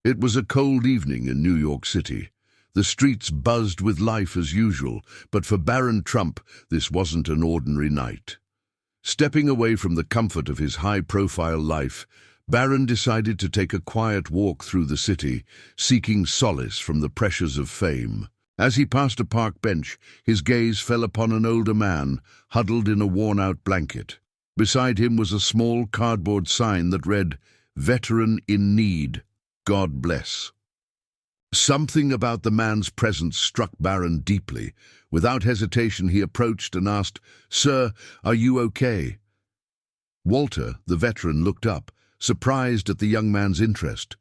It was a cold evening in New York City. The streets buzzed with life as usual, but for Barron Trump, this wasn't an ordinary night. Stepping away from the comfort of his high-profile life, Barron decided to take a quiet walk through the city, seeking solace from the pressures of fame. As he passed a park bench, his gaze fell upon an older man, huddled in a worn-out blanket. Beside him was a small cardboard sign that read, "Veteran in Need. God bless." Something about the man's presence struck Barron deeply. Without hesitation, he approached and asked, "Sir, are you okay?" Walter, the veteran, looked up, surprised at the young man's interest.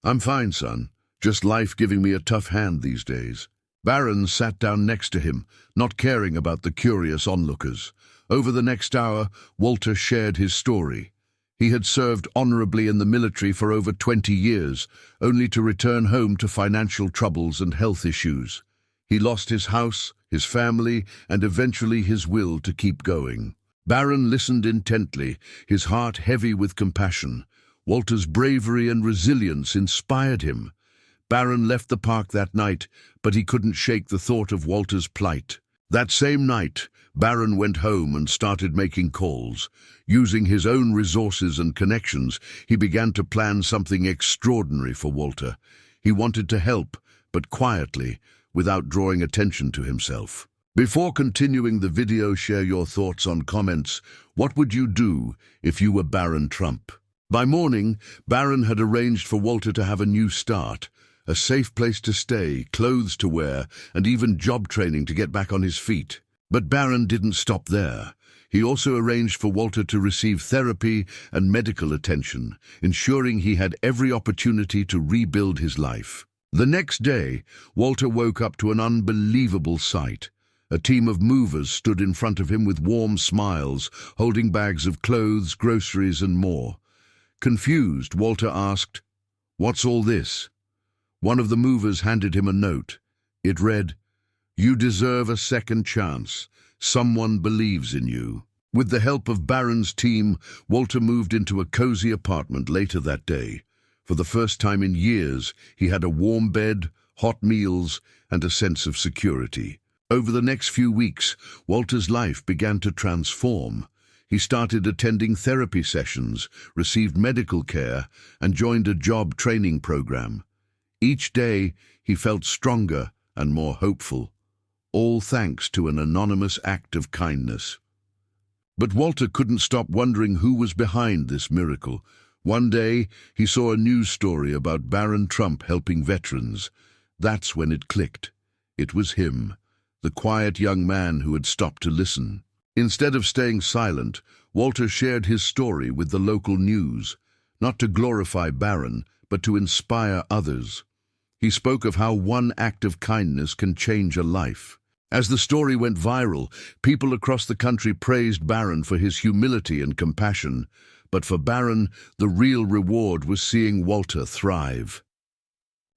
"I'm fine, son. Just life giving me a tough hand these days." Barron sat down next to him, not caring about the curious onlookers. Over the next hour, Walter shared his story. He had served honorably in the military for over 20 years, only to return home to financial troubles and health issues. He lost his house, his family, and eventually his will to keep going. Barron listened intently, his heart heavy with compassion. Walter's bravery and resilience inspired him. Barron left the park that night, but he couldn't shake the thought of Walter's plight. That same night, Barron went home and started making calls. Using his own resources and connections, he began to plan something extraordinary for Walter. He wanted to help, but quietly, without drawing attention to himself. Before continuing the video, share your thoughts on comments. What would you do if you were Barron Trump? By morning, Barron had arranged for Walter to have a new start. A safe place to stay, clothes to wear, and even job training to get back on his feet. But Barron didn't stop there. He also arranged for Walter to receive therapy and medical attention, ensuring he had every opportunity to rebuild his life. The next day, Walter woke up to an unbelievable sight. A team of movers stood in front of him with warm smiles, holding bags of clothes, groceries, and more. Confused, Walter asked, "What's all this?" One of the movers handed him a note. It read, "You deserve a second chance. Someone believes in you." With the help of Barron's team, Walter moved into a cozy apartment later that day. For the first time in years, he had a warm bed, hot meals, and a sense of security. Over the next few weeks, Walter's life began to transform. He started attending therapy sessions, received medical care, and joined a job training program. Each day, he felt stronger and more hopeful, all thanks to an anonymous act of kindness. But Walter couldn't stop wondering who was behind this miracle. One day, he saw a news story about Barron Trump helping veterans. That's when it clicked. It was him, the quiet young man who had stopped to listen. Instead of staying silent, Walter shared his story with the local news, not to glorify Barron, but to inspire others. He spoke of how one act of kindness can change a life. As the story went viral, people across the country praised Barron for his humility and compassion. But for Barron, the real reward was seeing Walter thrive.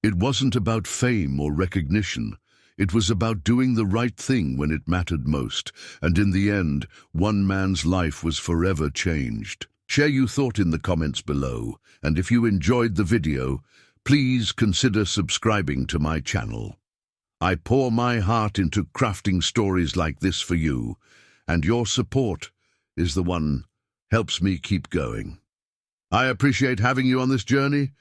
It wasn't about fame or recognition. It was about doing the right thing when it mattered most. And in the end, one man's life was forever changed. Share your thought in the comments below. And if you enjoyed the video, please consider subscribing to my channel. I pour my heart into crafting stories like this for you, and your support is the one helps me keep going. I appreciate having you on this journey.